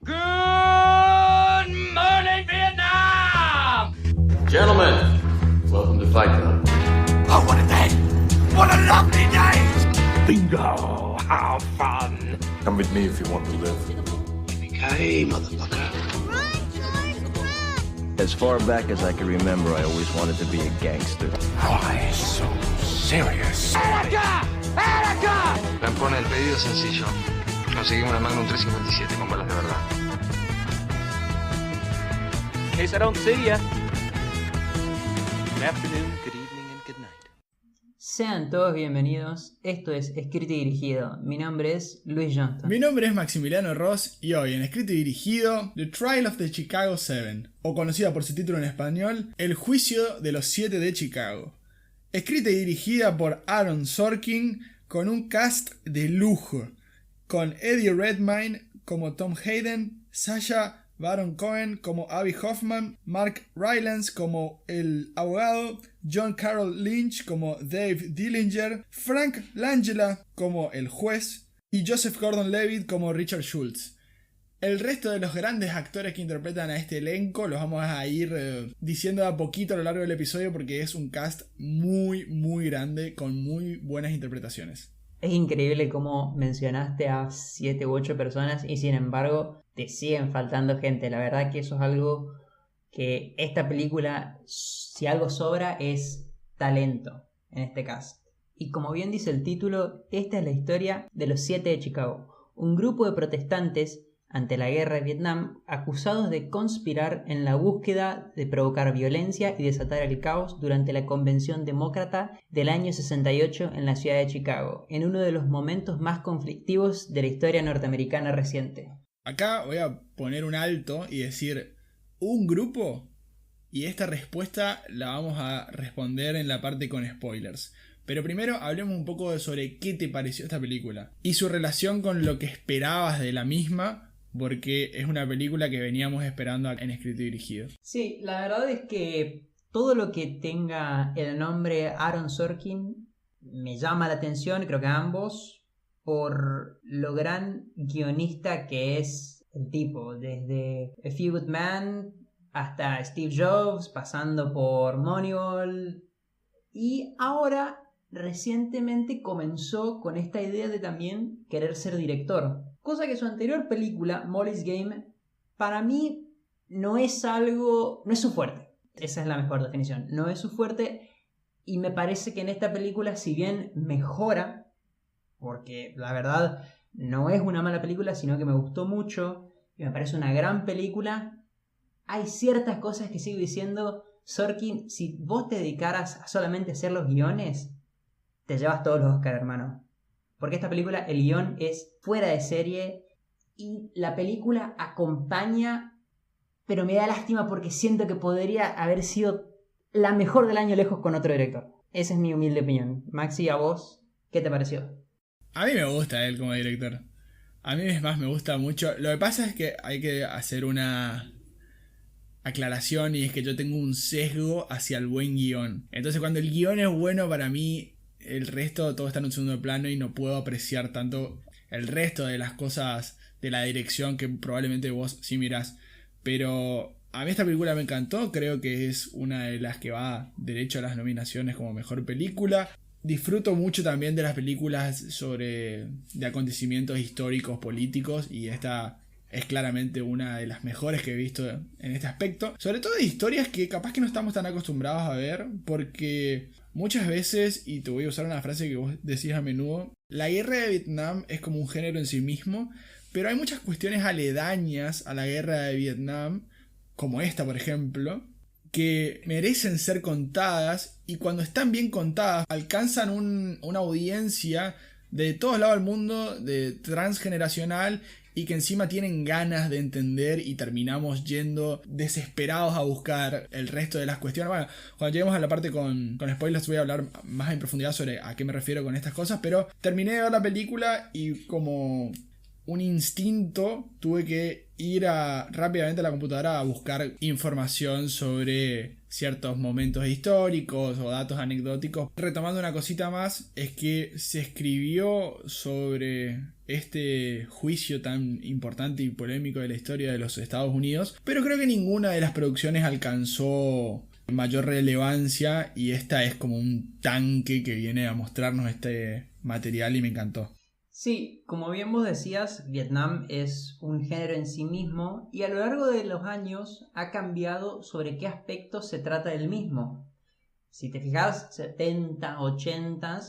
Good morning, Vietnam! Gentlemen, welcome to Fight Club. Oh, what a day! What a lovely day! Bingo! How fun! Come with me if you want to live. Yippee-ki-yay, motherfucker. As far back as I can remember, I always wanted to be a gangster. Why so serious? ¡Erica! ¡Erica! Lampone, el pedido es sencillo. Conseguimos una Magnum 357 con balas de verdad. In case I don't see ya. Good afternoon, good evening, and good night. Sean todos bienvenidos, esto es Escrito y Dirigido. Mi nombre es Luis Johnston. Mi nombre es Maximiliano Ross y hoy en Escrito y Dirigido, The Trial of the Chicago 7, o conocida por su título en español, El Juicio de los 7 de Chicago. Escrita y dirigida por Aaron Sorkin con un cast de lujo, con Eddie Redmayne como Tom Hayden, Sacha Baron Cohen como Abby Hoffman, Mark Rylance como el abogado, John Carroll Lynch como Dave Dillinger, Frank Langella como el juez y Joseph Gordon-Levitt como Richard Schultz. El resto de los grandes actores que interpretan a este elenco los vamos a ir diciendo de a poquito a lo largo del episodio porque es un cast muy grande con muy buenas interpretaciones. Es increíble cómo mencionaste a 7 u 8 personas y sin embargo te siguen faltando gente. La verdad que eso es algo que esta película, si algo sobra, es talento en este cast. Y como bien dice el título, esta es la historia de los 7 de Chicago, un grupo de protestantes ante la guerra de Vietnam, acusados de conspirar en la búsqueda de provocar violencia y desatar el caos durante la convención demócrata del año 68 en la ciudad de Chicago, en uno de los momentos más conflictivos de la historia norteamericana reciente. Acá voy a poner un alto y decir, ¿un grupo? Y esta respuesta la vamos a responder en la parte con spoilers. Pero primero hablemos un poco sobre qué te pareció esta película y su relación con lo que esperabas de la misma, porque es una película que veníamos esperando en Escrito y Dirigido. Sí, la verdad es que todo lo que tenga el nombre Aaron Sorkin me llama la atención, creo que a ambos, por lo gran guionista que es el tipo, desde A Few Good Men hasta Steve Jobs, pasando por Moneyball, y ahora recientemente comenzó con esta idea de también querer ser director. Cosa que su anterior película, Molly's Game, para mí no es su fuerte. Esa es la mejor definición. No es su fuerte y me parece que en esta película, si bien mejora, porque la verdad no es una mala película, sino que me gustó mucho y me parece una gran película, hay ciertas cosas que sigo diciendo, Sorkin, si vos te dedicaras a solamente hacer los guiones, te llevas todos los Oscars, hermano. Porque esta película, el guión es fuera de serie y la película acompaña, pero me da lástima porque siento que podría haber sido la mejor del año lejos con otro director. Esa es mi humilde opinión. Maxi, ¿a vos qué te pareció? A mí me gusta él como director. A mí es más, me gusta mucho. Lo que pasa es que hay que hacer una aclaración y es que yo tengo un sesgo hacia el buen guión. Entonces cuando el guión es bueno para mí, el resto todo está en un segundo plano y no puedo apreciar tanto el resto de las cosas de la dirección que probablemente vos sí mirás. Pero a mí esta película me encantó, creo que es una de las que va derecho a las nominaciones como mejor película. Disfruto mucho también de las películas de acontecimientos históricos, políticos, y esta es claramente una de las mejores que he visto en este aspecto. Sobre todo de historias que capaz que no estamos tan acostumbrados a ver, porque muchas veces, y te voy a usar una frase que vos decís a menudo, la guerra de Vietnam es como un género en sí mismo, pero hay muchas cuestiones aledañas a la guerra de Vietnam, como esta por ejemplo, que merecen ser contadas, y cuando están bien contadas alcanzan una audiencia de todos lados del mundo, de transgeneracional, y que encima tienen ganas de entender y terminamos yendo desesperados a buscar el resto de las cuestiones. Bueno, cuando lleguemos a la parte con spoilers voy a hablar más en profundidad sobre a qué me refiero con estas cosas, pero terminé de ver la película y como un instinto tuve que ir rápidamente a la computadora a buscar información sobre ciertos momentos históricos o datos anecdóticos. Retomando una cosita más, es que se escribió sobre este juicio tan importante y polémico de la historia de los Estados Unidos, pero creo que ninguna de las producciones alcanzó mayor relevancia y esta es como un tanque que viene a mostrarnos este material y me encantó. Sí, como bien vos decías, Vietnam es un género en sí mismo y a lo largo de los años ha cambiado sobre qué aspectos se trata del mismo. Si te fijas, 70, 80,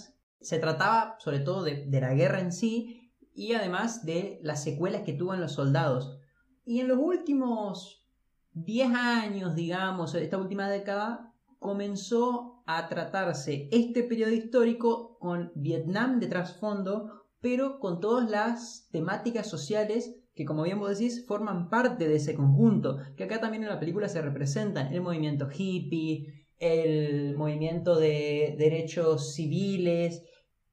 se trataba sobre todo de la guerra en sí y además de las secuelas que tuvo en los soldados. Y en los últimos 10 años, digamos, esta última década, comenzó a tratarse este periodo histórico con Vietnam de trasfondo, pero con todas las temáticas sociales que, como bien vos decís, forman parte de ese conjunto, que acá también en la película se representan: el movimiento hippie, el movimiento de derechos civiles,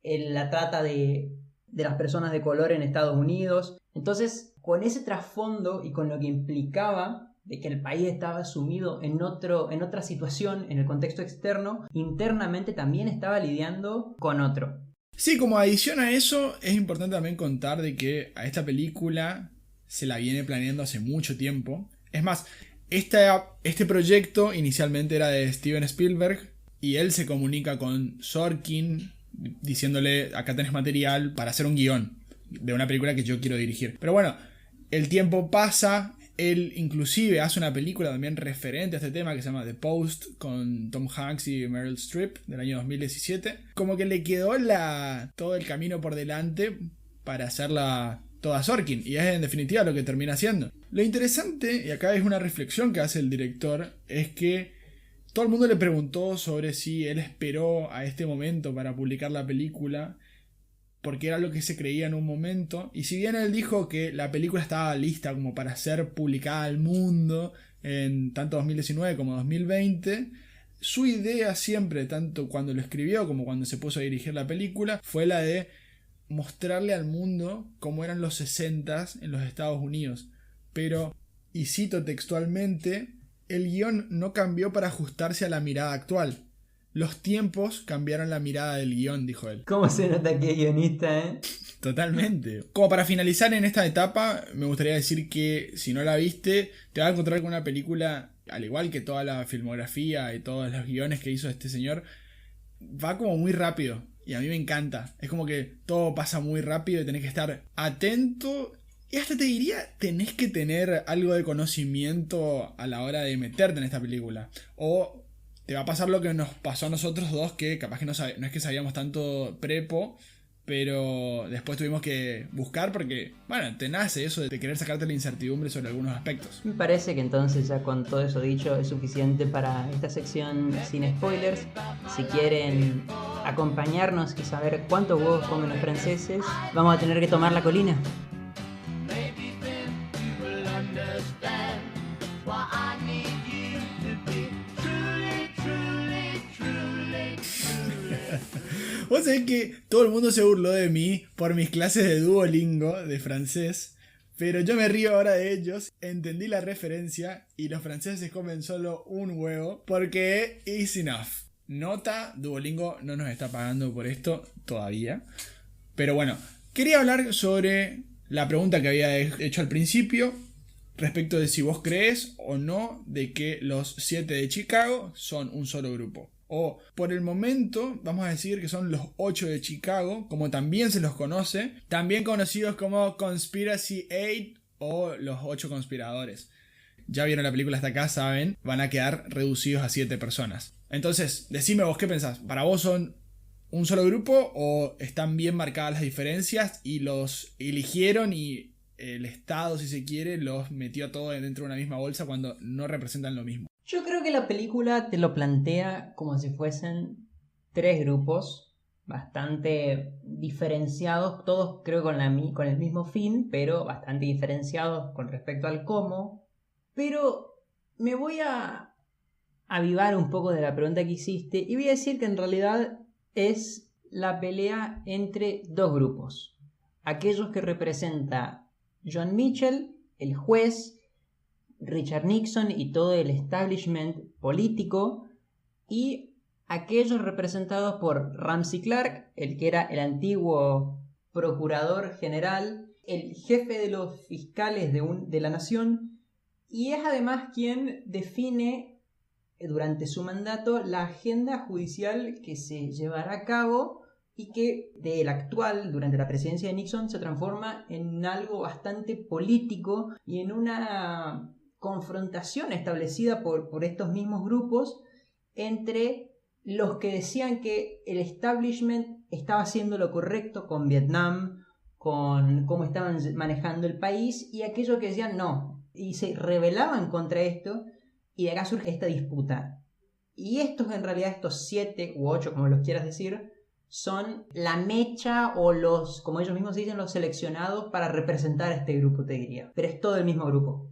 la trata de las personas de color en Estados Unidos. Entonces, con ese trasfondo y con lo que implicaba de que el país estaba sumido en otra situación, en el contexto externo, internamente también estaba lidiando con otro. Sí, como adición a eso, es importante también contar de que a esta película se la viene planeando hace mucho tiempo. Es más, este proyecto inicialmente era de Steven Spielberg y él se comunica con Sorkin diciéndole: acá tenés material para hacer un guión de una película que yo quiero dirigir. Pero bueno, el tiempo pasa. Él inclusive hace una película también referente a este tema que se llama The Post con Tom Hanks y Meryl Streep del año 2017. Como que le quedó todo el camino por delante para hacerla toda Sorkin, y es en definitiva lo que termina haciendo. Lo interesante, y acá es una reflexión que hace el director, es que todo el mundo le preguntó sobre si él esperó a este momento para publicar la película porque era lo que se creía en un momento, y si bien él dijo que la película estaba lista como para ser publicada al mundo en tanto 2019 como 2020, su idea siempre, tanto cuando lo escribió como cuando se puso a dirigir la película, fue la de mostrarle al mundo cómo eran los 60s en los Estados Unidos. Pero, y cito textualmente, el guión no cambió para ajustarse a la mirada actual. Los tiempos cambiaron la mirada del guión, dijo él. ¿Cómo se nota que es guionista, eh? Totalmente. Como para finalizar en esta etapa, me gustaría decir que si no la viste, te vas a encontrar con una película, al igual que toda la filmografía y todos los guiones que hizo este señor, va como muy rápido. Y a mí me encanta. Es como que todo pasa muy rápido y tenés que estar atento. Y hasta te diría, tenés que tener algo de conocimiento a la hora de meterte en esta película. O te va a pasar lo que nos pasó a nosotros dos, que capaz que no es que sabíamos tanto prepo, pero después tuvimos que buscar porque, bueno, te nace eso de querer sacarte la incertidumbre sobre algunos aspectos. Me parece que entonces ya con todo eso dicho es suficiente para esta sección sin spoilers. Si quieren acompañarnos y saber cuántos huevos comen los franceses, vamos a tener que tomar la colina. Vos sabés que todo el mundo se burló de mí por mis clases de Duolingo de francés, pero yo me río ahora de ellos. Entendí la referencia y los franceses comen solo un huevo porque is enough. Nota, Duolingo no nos está pagando por esto todavía. Pero bueno, quería hablar sobre la pregunta que había hecho al principio respecto de si vos crees o no de que los 7 de Chicago son un solo grupo. O, por el momento, vamos a decir que son los 8 de Chicago, como también se los conoce, también conocidos como Conspiracy 8 o los 8 conspiradores. Ya vieron la película hasta acá, saben, van a quedar reducidos a 7 personas. Entonces, decime vos, ¿qué pensás? ¿Para vos son un solo grupo o están bien marcadas las diferencias y los eligieron y el Estado, si se quiere, los metió todo dentro de una misma bolsa cuando no representan lo mismo? Yo creo que la película te lo plantea como si fuesen 3 grupos bastante diferenciados, todos creo con el mismo fin, pero bastante diferenciados con respecto al cómo. Pero me voy a avivar un poco de la pregunta que hiciste y voy a decir que en realidad es la pelea entre 2 grupos. Aquellos que representa John Mitchell, el juez, Richard Nixon y todo el establishment político, y aquellos representados por Ramsey Clark, el que era el antiguo procurador general, el jefe de los fiscales de la nación, y es además quien define durante su mandato la agenda judicial que se llevará a cabo y que del actual, durante la presidencia de Nixon, se transforma en algo bastante político y en una confrontación establecida por estos mismos grupos entre los que decían que el establishment estaba haciendo lo correcto con Vietnam, con cómo estaban manejando el país, y aquellos que decían no, y se rebelaban contra esto, y de acá surge esta disputa. Y estos, en realidad, estos 7 u 8, como los quieras decir, son la mecha o los, como ellos mismos dicen, los seleccionados para representar a este grupo, te diría. Pero es todo el mismo grupo.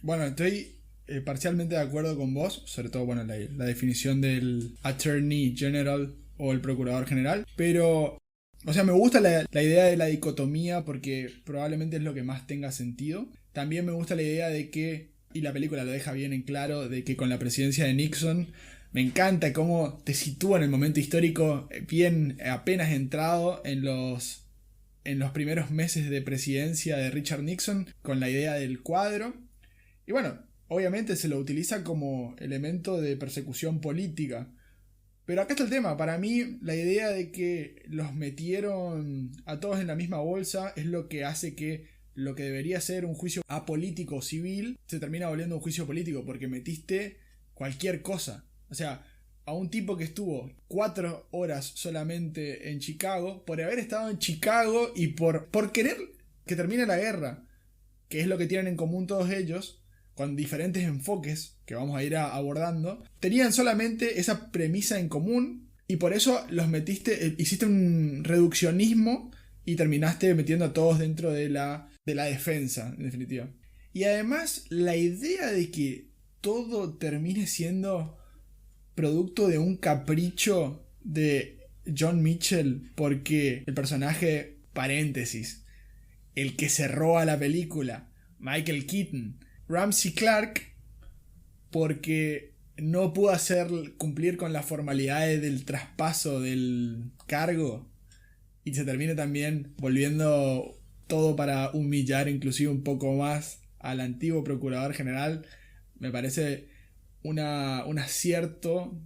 Bueno, estoy parcialmente de acuerdo con vos, sobre todo bueno, la definición del Attorney General o el Procurador General, pero, o sea, me gusta la idea de la dicotomía porque probablemente es lo que más tenga sentido. También me gusta la idea de que, y la película lo deja bien en claro, de que con la presidencia de Nixon me encanta cómo te sitúa en el momento histórico bien apenas entrado en los primeros meses de presidencia de Richard Nixon con la idea del cuadro. Y bueno, obviamente se lo utiliza como elemento de persecución política. Pero acá está el tema. Para mí, la idea de que los metieron a todos en la misma bolsa es lo que hace que lo que debería ser un juicio apolítico o civil se termina volviendo un juicio político porque metiste cualquier cosa. O sea, a un tipo que estuvo 4 horas solamente en Chicago, por haber estado en Chicago y por querer que termine la guerra, que es lo que tienen en común todos ellos, con diferentes enfoques que vamos a ir abordando, tenían solamente esa premisa en común y por eso los metiste, hiciste un reduccionismo y terminaste metiendo a todos dentro de la defensa, en definitiva. Y además la idea de que todo termine siendo producto de un capricho de John Mitchell porque el personaje, paréntesis, el que cerró a la película, Michael Keaton, Ramsey Clark, porque no pudo cumplir con las formalidades del traspaso del cargo y se termina también volviendo todo para humillar inclusive un poco más al antiguo procurador general, me parece un acierto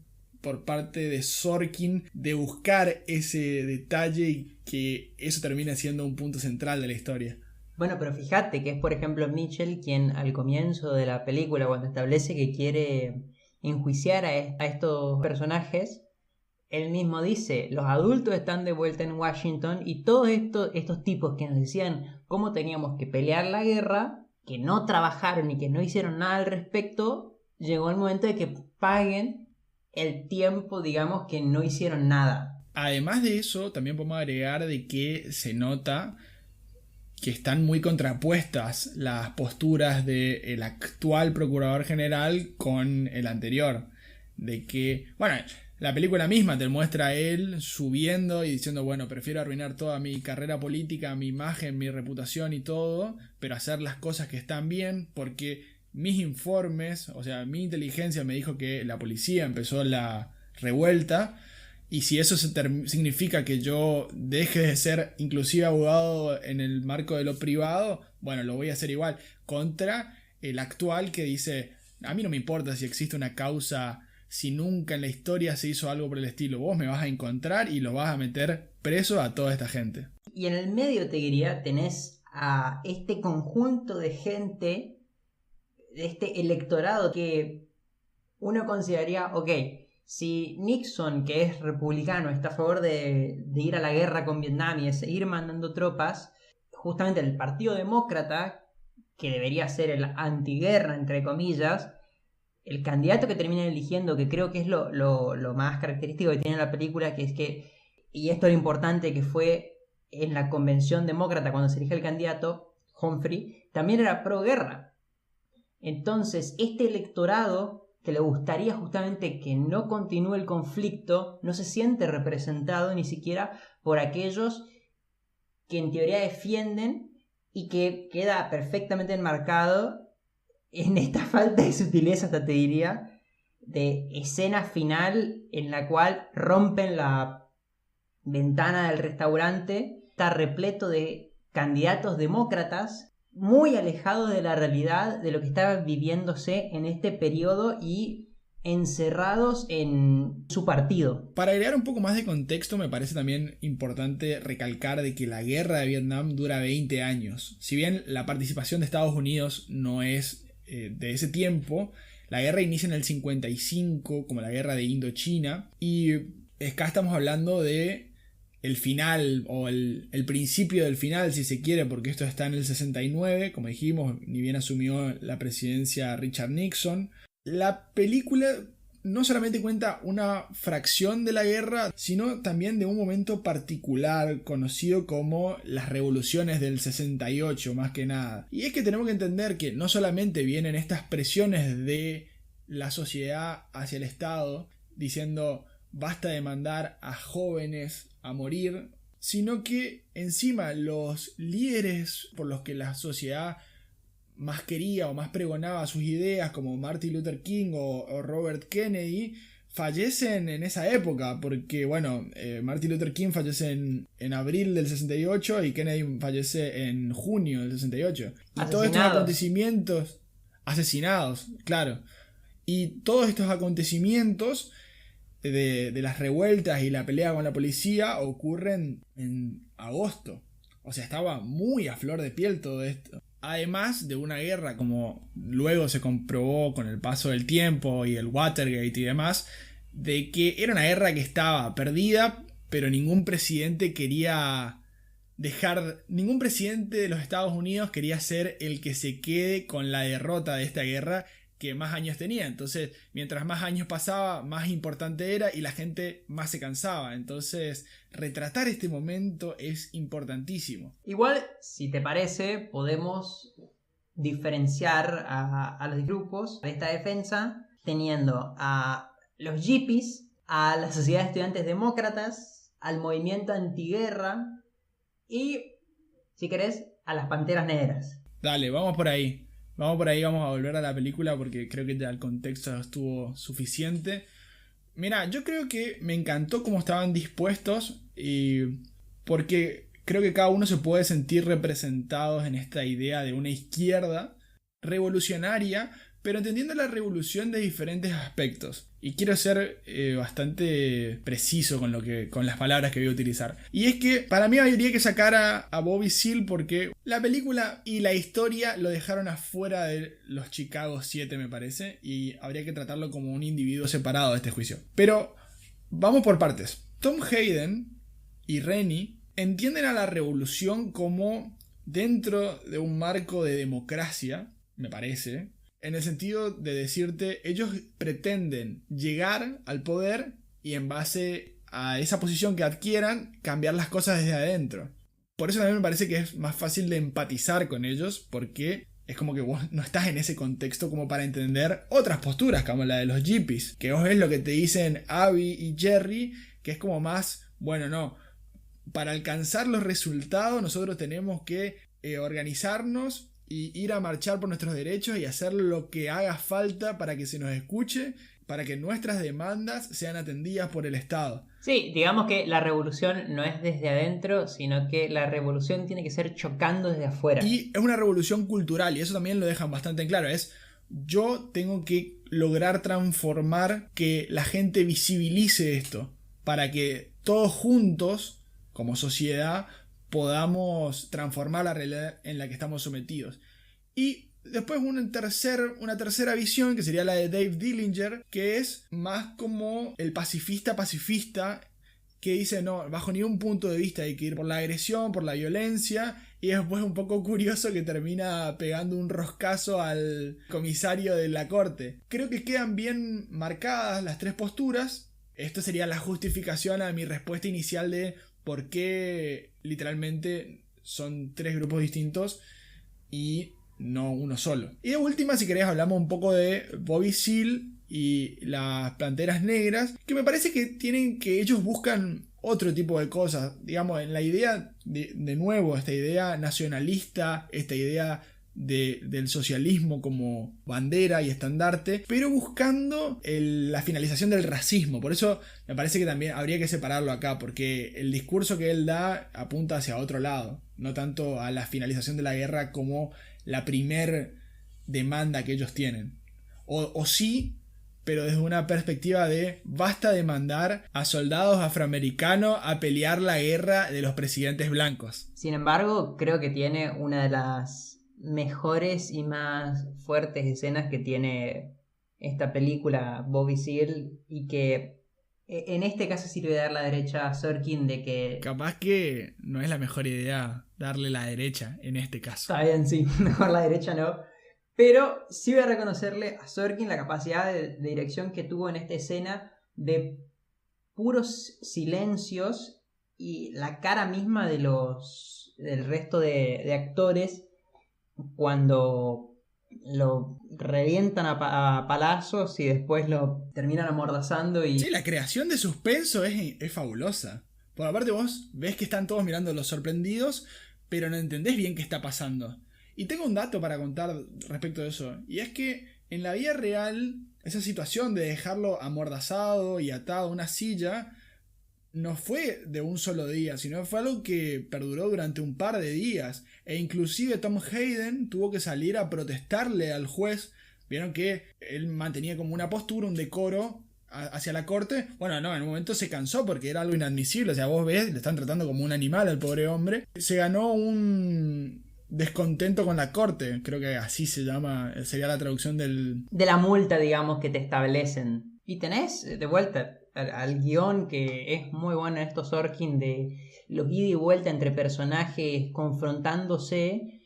por parte de Sorkin de buscar ese detalle y que eso termina siendo un punto central de la historia. Bueno, pero fíjate que es, por ejemplo, Mitchell quien al comienzo de la película, cuando establece que quiere enjuiciar a estos personajes, él mismo dice, los adultos están de vuelta en Washington y todos estos tipos que nos decían cómo teníamos que pelear la guerra, que no trabajaron y que no hicieron nada al respecto, llegó el momento de que paguen el tiempo, digamos, que no hicieron nada. Además de eso, también podemos agregar de que se nota que están muy contrapuestas las posturas del actual procurador general con el anterior. De que, bueno, la película misma te muestra a él subiendo y diciendo, bueno, prefiero arruinar toda mi carrera política, mi imagen, mi reputación y todo, pero hacer las cosas que están bien, porque mis informes, o sea, mi inteligencia me dijo que la policía empezó la revuelta. Y si eso significa que yo deje de ser inclusive abogado en el marco de lo privado, bueno, lo voy a hacer igual. Contra el actual que dice, a mí no me importa si existe una causa, si nunca en la historia se hizo algo por el estilo. Vos me vas a encontrar y lo vas a meter preso a toda esta gente. Y en el medio, te diría, tenés a este conjunto de gente, de este electorado que uno consideraría, ok, si Nixon, que es republicano, está a favor de ir a la guerra con Vietnam y de seguir mandando tropas, justamente el Partido Demócrata, que debería ser el antiguerra, entre comillas, el candidato que terminan eligiendo, que creo que es lo más característico que tiene la película, que es que, y esto es lo importante, que fue en la convención demócrata cuando se elige el candidato, Humphrey, también era pro guerra. Entonces, este electorado que le gustaría justamente que no continúe el conflicto, no se siente representado ni siquiera por aquellos que en teoría defienden y que queda perfectamente enmarcado en esta falta de sutileza, hasta te diría, de escena final en la cual rompen la ventana del restaurante, está repleto de candidatos demócratas muy alejados de la realidad de lo que estaba viviéndose en este periodo y encerrados en su partido. Para agregar un poco más de contexto, me parece también importante recalcar de que la guerra de Vietnam dura 20 años. Si bien la participación de Estados Unidos no es de ese tiempo, la guerra inicia en el 55, como la guerra de Indochina, y acá estamos hablando de el final o el principio del final, si se quiere, porque esto está en el 69, como dijimos, ni bien asumió la presidencia Richard Nixon. La película no solamente cuenta una fracción de la guerra, sino también de un momento particular conocido como las revoluciones del 68, más que nada. Y es que tenemos que entender que no solamente vienen estas presiones de la sociedad hacia el Estado, diciendo basta de mandar a jóvenes a morir, sino que encima los líderes por los que la sociedad más quería o más pregonaba sus ideas, como Martin Luther King o Robert Kennedy, fallecen en esa época, porque bueno, Martin Luther King fallece en abril del 68 y Kennedy fallece en junio del 68. Y todos estos acontecimientos, asesinados, claro, y todos estos acontecimientos de las revueltas y la pelea con la policía ocurren en agosto. O sea, estaba muy a flor de piel todo esto. Además de una guerra, como luego se comprobó con el paso del tiempo y el Watergate y demás, de que era una guerra que estaba perdida, pero ningún presidente de los Estados Unidos quería ser el que se quede con la derrota de esta guerra que más años tenía. Entonces, mientras más años pasaba, más importante era y la gente más se cansaba. Entonces, retratar este momento es importantísimo. Igual, si te parece, podemos diferenciar a los grupos de esta defensa teniendo a los hippies, a la Sociedad de Estudiantes Demócratas, al movimiento antiguerra y, si querés, a las Panteras Negras. Dale, vamos por ahí. Vamos a volver a la película porque creo que ya el contexto estuvo suficiente. Mira, yo creo que me encantó cómo estaban dispuestos y porque creo que cada uno se puede sentir representados en esta idea de una izquierda revolucionaria, pero entendiendo la revolución de diferentes aspectos. Y quiero ser bastante preciso con las palabras que voy a utilizar. Y es que para mí habría que sacar a Bobby Seale porque la película y la historia lo dejaron afuera de los Chicago 7, me parece. Y habría que tratarlo como un individuo separado de este juicio. Pero vamos por partes. Tom Hayden y Rennie entienden a la revolución como dentro de un marco de democracia, me parece. En el sentido de decirte, ellos pretenden llegar al poder y en base a esa posición que adquieran, cambiar las cosas desde adentro. Por eso también me parece que es más fácil de empatizar con ellos, porque es como que vos no estás en ese contexto como para entender otras posturas, como la de los hippies, que vos ves lo que te dicen Abby y Jerry, que es como más, bueno, no, para alcanzar los resultados nosotros tenemos que organizarnos y ir a marchar por nuestros derechos y hacer lo que haga falta para que se nos escuche, para que nuestras demandas sean atendidas por el Estado. Sí, digamos que la revolución no es desde adentro, sino que la revolución tiene que ser chocando desde afuera. Y es una revolución cultural, y eso también lo dejan bastante en claro. Yo tengo que lograr transformar que la gente visibilice esto, para que todos juntos, como sociedad, podamos transformar la realidad en la que estamos sometidos. Y después una tercera visión, que sería la de Dave Dillinger, que es más como el pacifista, que dice, no, bajo ningún punto de vista hay que ir por la agresión, por la violencia, y después un poco curioso que termina pegando un roscazo al comisario de la corte. Creo que quedan bien marcadas las tres posturas. Esto sería la justificación a mi respuesta inicial de por qué literalmente son tres grupos distintos y no uno solo. Y de última, si querés, hablamos un poco de Bobby Seale y las Panteras Negras, que me parece que ellos buscan otro tipo de cosas, digamos, en la idea de nuevo, esta idea nacionalista, esta idea del socialismo como bandera y estandarte, pero buscando la finalización del racismo. Por eso me parece que también habría que separarlo acá, porque el discurso que él da apunta hacia otro lado, no tanto a la finalización de la guerra como la primer demanda que ellos tienen. O sí, pero desde una perspectiva de basta de mandar a soldados afroamericanos a pelear la guerra de los presidentes blancos. Sin embargo, creo que tiene una de las mejores y más fuertes escenas que tiene esta película, Bobby Seale, y que en este caso sirve de dar la derecha a Sorkin de que... Capaz que no es la mejor idea darle la derecha en este caso. Está bien, sí, mejor la derecha no. Pero sí voy a reconocerle a Sorkin la capacidad de dirección que tuvo en esta escena de puros silencios y la cara misma del resto de actores cuando lo revientan a palazos y después lo terminan amordazando y... Sí, la creación de suspenso es fabulosa. Por aparte vos ves que están todos mirando los sorprendidos, pero no entendés bien qué está pasando. Y tengo un dato para contar respecto de eso, y es que en la vida real esa situación de dejarlo amordazado y atado a una silla no fue de un solo día, sino fue algo que perduró durante un par de días, e inclusive Tom Hayden tuvo que salir a protestarle al juez. Vieron que él mantenía como una postura, un decoro hacia la corte. Bueno, no, en un momento se cansó porque era algo inadmisible, o sea, vos ves, le están tratando como un animal al pobre hombre. Se ganó un descontento con la corte, creo que así se llama, sería la traducción de la multa, digamos, que te establecen. Y tenés de vuelta al guión, que es muy bueno en estos Sorkin, de los ida y vuelta entre personajes confrontándose.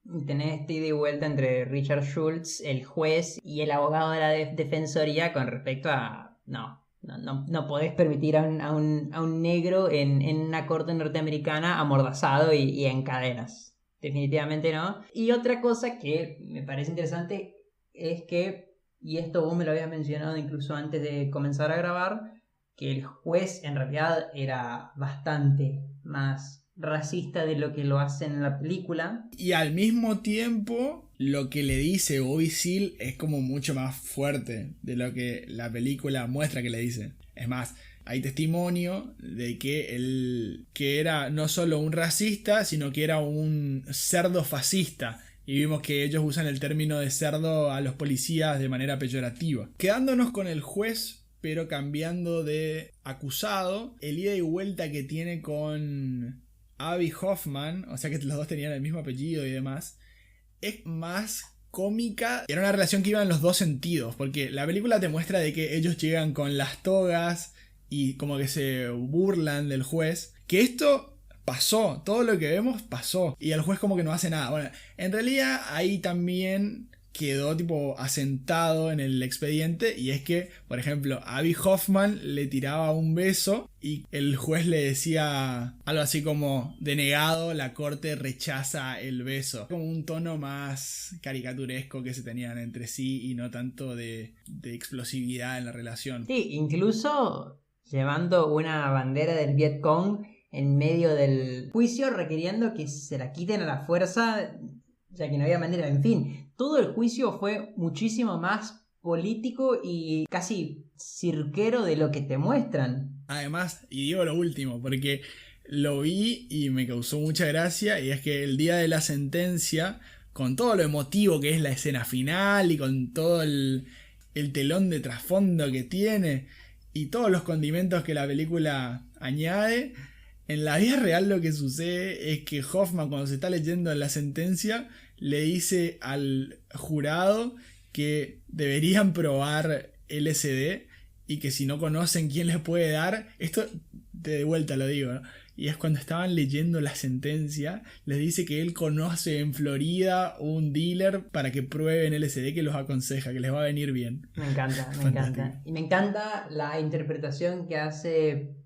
Y tenés este ida y vuelta entre Richard Schultz, el juez, y el abogado de la defensoría con respecto a... No podés permitir a un negro en una corte norteamericana amordazado y en cadenas. Definitivamente no. Y otra cosa que me parece interesante es que, y esto vos me lo habías mencionado incluso antes de comenzar a grabar, que el juez en realidad era bastante más racista de lo que lo hacen en la película. Y al mismo tiempo, lo que le dice Bobby Seale es como mucho más fuerte de lo que la película muestra que le dice. Es más, hay testimonio de que él que era no solo un racista, sino que era un cerdo fascista. Y vimos que ellos usan el término de cerdo a los policías de manera peyorativa. Quedándonos con el juez, pero cambiando de acusado, el ida y vuelta que tiene con Abby Hoffman, o sea que los dos tenían el mismo apellido y demás, es más cómica. Era una relación que iba en los dos sentidos, porque la película te muestra de que ellos llegan con las togas y como que se burlan del juez, que esto pasó, todo lo que vemos pasó, y el juez como que no hace nada. Bueno, en realidad ahí también quedó tipo asentado en el expediente, y es que, por ejemplo, Abby Hoffman le tiraba un beso y el juez le decía algo así como: denegado, la corte rechaza el beso. Como un tono más caricaturesco que se tenían entre sí y no tanto de explosividad en la relación. Sí, incluso llevando una bandera del Vietcong en medio del juicio, requiriendo que se la quiten a la fuerza, ya que no había manera. En fin, todo el juicio fue muchísimo más político y casi cirquero de lo que te muestran. Además, y digo lo último, porque lo vi y me causó mucha gracia, y es que el día de la sentencia, con todo lo emotivo que es la escena final y con todo el telón de trasfondo que tiene y todos los condimentos que la película añade, en la vida real lo que sucede es que Hoffman, cuando se está leyendo la sentencia, le dice al jurado que deberían probar LSD y que si no conocen quién les puede dar, esto de vuelta lo digo, ¿no? Y es cuando estaban leyendo la sentencia, les dice que él conoce en Florida un dealer para que prueben LSD, que los aconseja, que les va a venir bien. Me encanta, me encanta. Y me encanta la interpretación que hace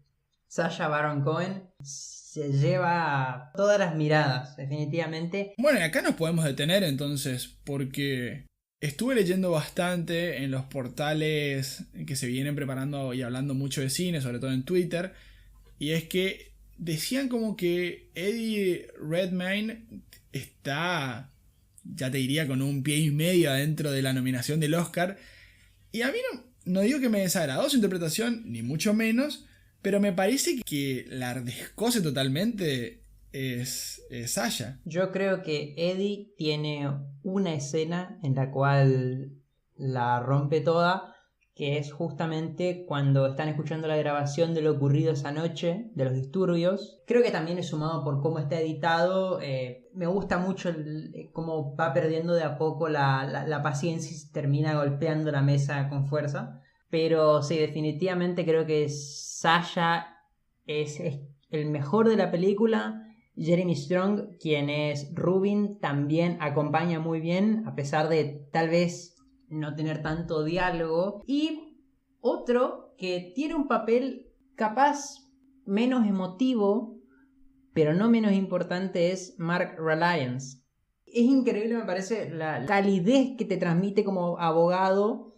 Sacha Baron Cohen. Se lleva todas las miradas, definitivamente. Bueno, y acá nos podemos detener entonces, porque estuve leyendo bastante en los portales que se vienen preparando y hablando mucho de cine, sobre todo en Twitter, y es que decían como que Eddie Redmayne está ya te diría con un pie y medio adentro de la nominación del Oscar. Y a mí no digo que me desagradó su interpretación, ni mucho menos, pero me parece que la descoce totalmente es Sasha. Yo creo que Eddie tiene una escena en la cual la rompe toda, que es justamente cuando están escuchando la grabación de lo ocurrido esa noche, de los disturbios. Creo que también es sumado por cómo está editado. Me gusta mucho cómo va perdiendo de a poco la paciencia y termina golpeando la mesa con fuerza. Pero sí, definitivamente creo que Sasha es el mejor de la película. Jeremy Strong, quien es Rubin, también acompaña muy bien, a pesar de tal vez no tener tanto diálogo. Y otro que tiene un papel capaz menos emotivo, pero no menos importante, es Mark Rylance. Es increíble, me parece, la calidez que te transmite como abogado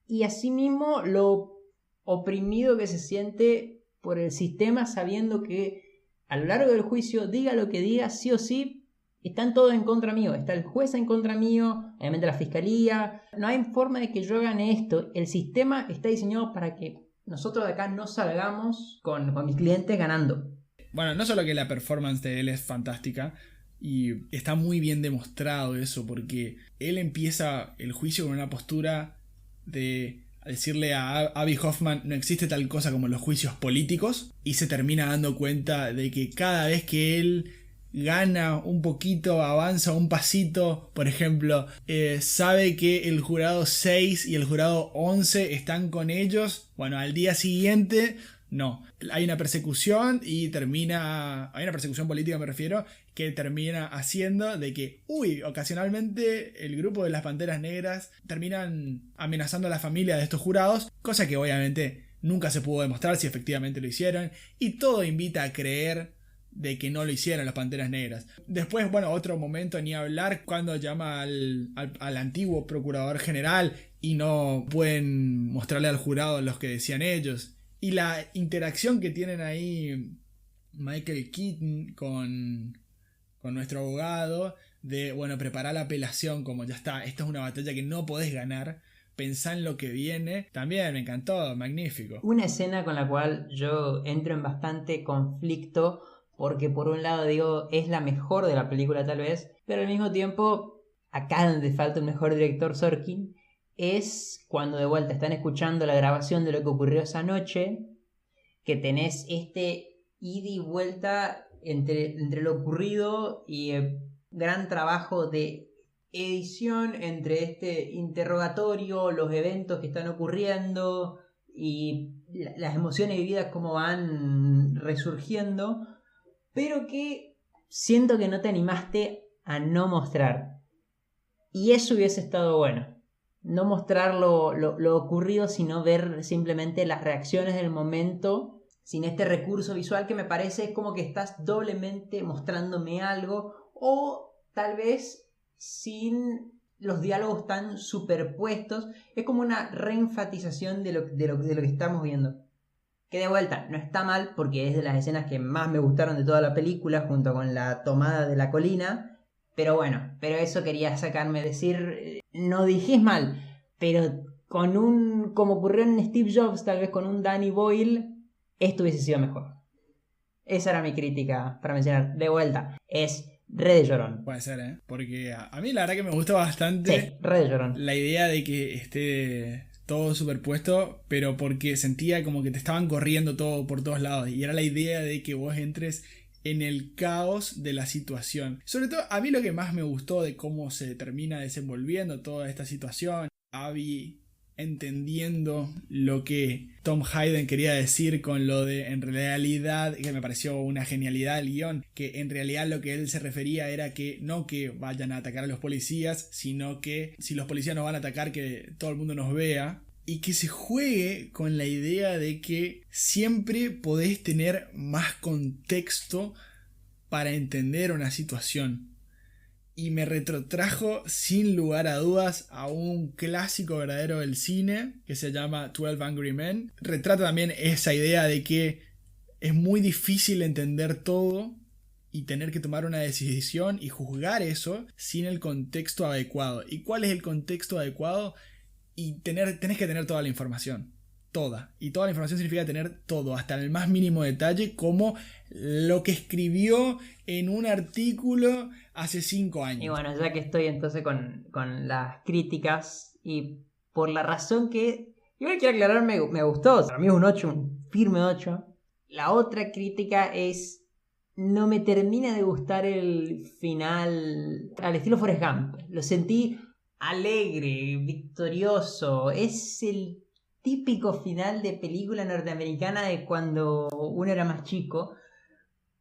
y asimismo lo oprimido que se siente por el sistema, sabiendo que a lo largo del juicio, diga lo que diga, sí o sí, están todos en contra mío. Está el juez en contra mío, obviamente la fiscalía. No hay forma de que yo gane esto. El sistema está diseñado para que nosotros de acá no salgamos con mis clientes ganando. Bueno, no solo que la performance de él es fantástica, y está muy bien demostrado eso, porque él empieza el juicio con una postura de decirle a Abby Hoffman no existe tal cosa como los juicios políticos, y se termina dando cuenta de que cada vez que él gana un poquito, avanza un pasito, por ejemplo, sabe que el jurado 6 y el jurado 11 están con ellos, bueno, al día siguiente no, hay una persecución y hay una persecución política, me refiero, que termina haciendo de que, ocasionalmente el grupo de las Panteras Negras terminan amenazando a la familia de estos jurados, cosa que obviamente nunca se pudo demostrar si efectivamente lo hicieron, y todo invita a creer de que no lo hicieron las Panteras Negras. Después, bueno, otro momento ni hablar cuando llama al antiguo procurador general y no pueden mostrarle al jurado los que decían ellos. Y la interacción que tienen ahí Michael Keaton con nuestro abogado de, bueno, preparar la apelación, como ya está, esta es una batalla que no podés ganar, pensá en lo que viene, también me encantó, magnífico. Una escena con la cual yo entro en bastante conflicto, porque por un lado digo, es la mejor de la película tal vez, pero al mismo tiempo, acá donde falta el mejor director Sorkin, es cuando de vuelta están escuchando la grabación de lo que ocurrió esa noche, que tenés este ida y vuelta entre lo ocurrido y el gran trabajo de edición entre este interrogatorio, los eventos que están ocurriendo y las emociones vividas como van resurgiendo, pero que siento que no te animaste a no mostrar. Y eso hubiese estado bueno. No mostrar lo ocurrido, sino ver simplemente las reacciones del momento, sin este recurso visual que me parece es como que estás doblemente mostrándome algo, o tal vez sin los diálogos tan superpuestos. Es como una reenfatización de lo que estamos viendo. Que de vuelta, no está mal porque es de las escenas que más me gustaron de toda la película, junto con la tomada de la colina. Pero bueno, eso quería sacarme, decir, no dijiste mal, pero como ocurrió en Steve Jobs, tal vez con un Danny Boyle, esto hubiese sido mejor. Esa era mi crítica para mencionar. De vuelta, es re de llorón. Puede ser, porque a mí la verdad que me gusta bastante. Sí, re de llorón. La idea de que esté todo superpuesto, pero porque sentía como que te estaban corriendo todo por todos lados, y era la idea de que vos entres en el caos de la situación. Sobre todo, a mí lo que más me gustó de cómo se termina desenvolviendo toda esta situación, Abby entendiendo lo que Tom Hayden quería decir con lo de, en realidad, que me pareció una genialidad el guión, que en realidad lo que él se refería era que no que vayan a atacar a los policías, sino que si los policías nos van a atacar, que todo el mundo nos vea. Y que se juegue con la idea de que siempre podés tener más contexto para entender una situación. Y me retrotrajo sin lugar a dudas a un clásico verdadero del cine que se llama 12 Angry Men. Retrata también esa idea de que es muy difícil entender todo y tener que tomar una decisión y juzgar eso sin el contexto adecuado. ¿Y cuál es el contexto adecuado? Y tenés que tener toda la información. Toda. Y toda la información significa tener todo, hasta el más mínimo detalle, como lo que escribió en un artículo hace 5 años. Y bueno, ya que estoy entonces con las críticas, y por la razón que igual quiero aclarar, me gustó. Para mí es un 8, un firme 8. La otra crítica es: no me termina de gustar el final al estilo Forrest Gump. Lo sentí alegre, victorioso. Es el típico final de película norteamericana de cuando uno era más chico,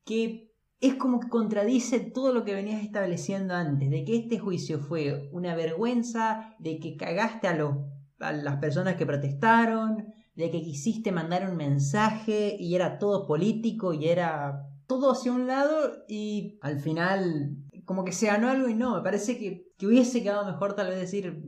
que es como que contradice todo lo que venías estableciendo antes, de que este juicio fue una vergüenza, de que cagaste a las personas que protestaron, de que quisiste mandar un mensaje y era todo político y era todo hacia un lado, y al final como que se ganó algo. Y no, me parece que hubiese quedado mejor tal vez decir: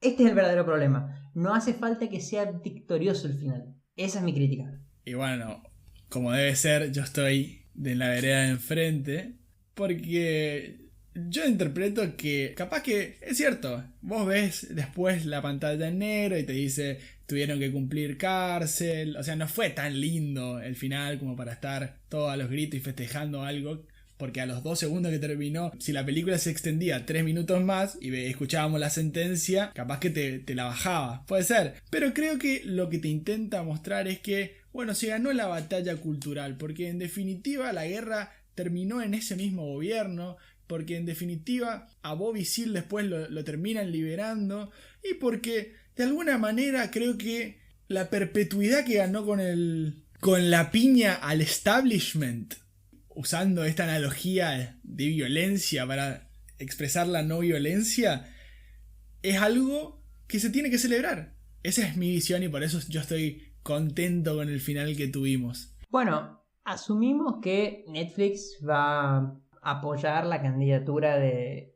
este es el verdadero problema, no hace falta que sea victorioso el final. Esa es mi crítica. Y bueno, como debe ser, yo estoy de la vereda de enfrente, porque yo interpreto que capaz que es cierto. Vos ves después la pantalla en negro y te dice: tuvieron que cumplir cárcel. O sea, no fue tan lindo el final como para estar todos a los gritos y festejando algo, porque a los 2 segundos que terminó, si la película se extendía 3 minutos más y escuchábamos la sentencia, capaz que te la bajaba. Puede ser. Pero creo que lo que te intenta mostrar es que, bueno, se ganó la batalla cultural, porque en definitiva la guerra terminó en ese mismo gobierno, porque en definitiva a Bobby Seale después lo terminan liberando, y porque de alguna manera creo que la perpetuidad que ganó con la piña al establishment, usando esta analogía de violencia para expresar la no violencia, es algo que se tiene que celebrar. Esa es mi visión y por eso yo estoy contento con el final que tuvimos. Bueno, asumimos que Netflix va a apoyar la candidatura de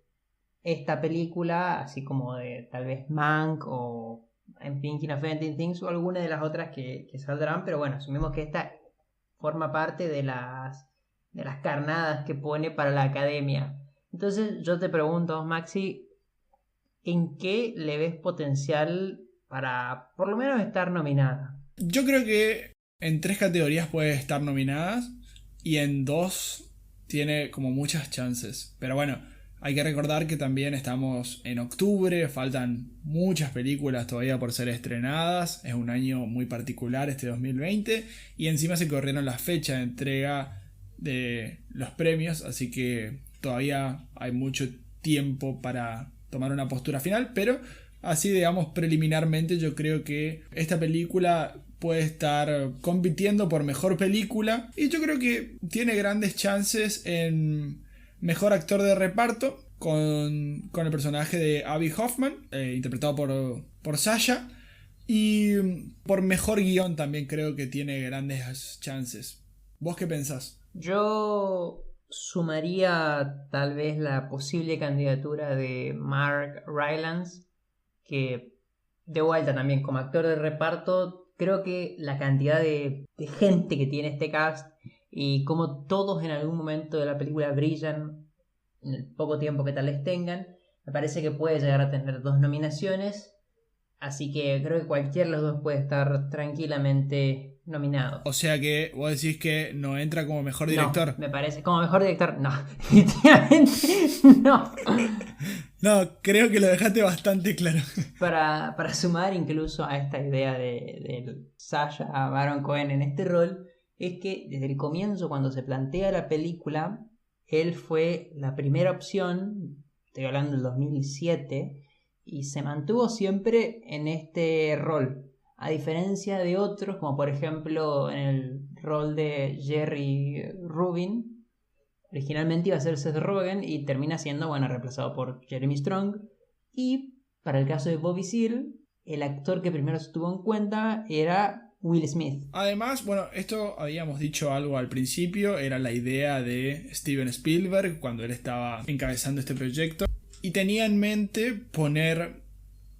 esta película, así como de tal vez Mank o I'm Thinking of Ending Things o alguna de las otras que saldrán, pero bueno, asumimos que esta forma parte de las carnadas que pone para la academia. Entonces yo te pregunto, Maxi, ¿en qué le ves potencial para por lo menos estar nominada? Yo creo que en 3 categorías puede estar nominadas y en 2 tiene como muchas chances. Pero bueno, hay que recordar que también estamos en octubre, faltan muchas películas todavía por ser estrenadas, es un año muy particular este 2020 y encima se corrieron las fechas de entrega de los premios, así que todavía hay mucho tiempo para tomar una postura final, pero así digamos preliminarmente yo creo que esta película puede estar compitiendo por mejor película y yo creo que tiene grandes chances en mejor actor de reparto con el personaje de Abby Hoffman, interpretado por Sasha, y por mejor guión también creo que tiene grandes chances. ¿Vos qué pensás? Yo sumaría tal vez la posible candidatura de Mark Rylance, que de vuelta también como actor de reparto, creo que la cantidad de gente que tiene este cast y como todos en algún momento de la película brillan en el poco tiempo que tal vez tengan, me parece que puede llegar a tener 2 nominaciones, así que creo que cualquiera de los dos puede estar tranquilamente nominado. O sea que vos decís que no entra como mejor director. No, me parece, como mejor director, no, definitivamente no. No, creo que lo dejaste bastante claro. Para sumar incluso a esta idea de Sacha Baron Cohen en este rol, es que desde el comienzo, cuando se plantea la película, él fue la primera opción, estoy hablando del 2007, y se mantuvo siempre en este rol. A diferencia de otros, como por ejemplo en el rol de Jerry Rubin, originalmente iba a ser Seth Rogen y termina siendo, bueno, reemplazado por Jeremy Strong. Y para el caso de Bobby Seale, el actor que primero se tuvo en cuenta era Will Smith. Además, bueno, esto habíamos dicho algo al principio, era la idea de Steven Spielberg cuando él estaba encabezando este proyecto y tenía en mente poner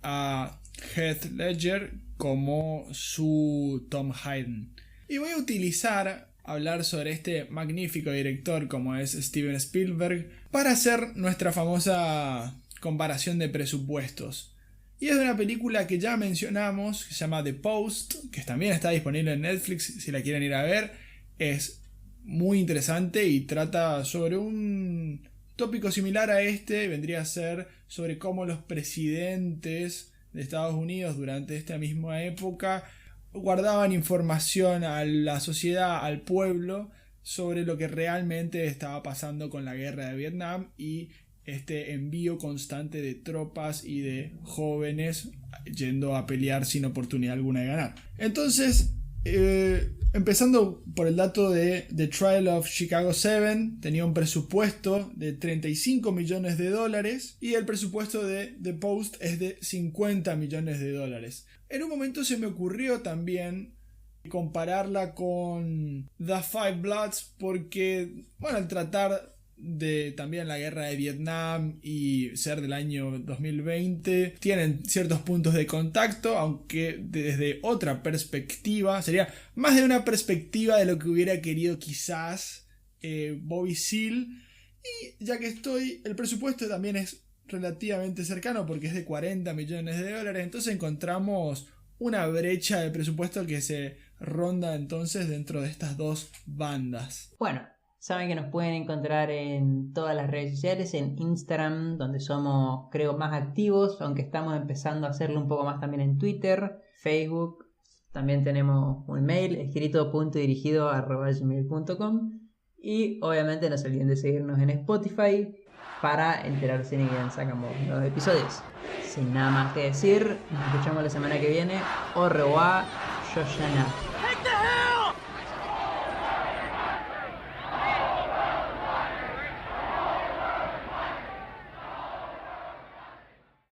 a Heath Ledger como su Tom Hayden. Y voy a utilizar hablar sobre este magnífico director como es Steven Spielberg para hacer nuestra famosa comparación de presupuestos. Y es de una película que ya mencionamos, que se llama The Post, que también está disponible en Netflix si la quieren ir a ver. Es muy interesante y trata sobre un tópico similar a este, vendría a ser sobre cómo los presidentes de Estados Unidos durante esta misma época guardaban información a la sociedad, al pueblo, sobre lo que realmente estaba pasando con la guerra de Vietnam y este envío constante de tropas y de jóvenes yendo a pelear sin oportunidad alguna de ganar. Entonces, empezando por el dato de The Trial of Chicago 7, tenía un presupuesto de $35 millones y el presupuesto de The Post es de $50 millones. En un momento se me ocurrió también compararla con The Five Bloods porque, bueno, al tratar de también la guerra de Vietnam y ser del año 2020 tienen ciertos puntos de contacto, aunque desde otra perspectiva, sería más de una perspectiva de lo que hubiera querido quizás Bobby Seale. Y ya que el presupuesto también es relativamente cercano porque es de $40 millones, entonces encontramos una brecha de presupuesto que se ronda entonces dentro de estas dos bandas. Bueno, saben que nos pueden encontrar en todas las redes sociales, en Instagram, donde somos, creo, más activos, aunque estamos empezando a hacerlo un poco más también en Twitter, Facebook. También tenemos un mail, escrito.dirigido@gmail.com. Y obviamente no se olviden de seguirnos en Spotify para enterarse de que sacamos nuevos episodios. Sin nada más que decir, nos escuchamos la semana que viene. Au revoir, Shoshana.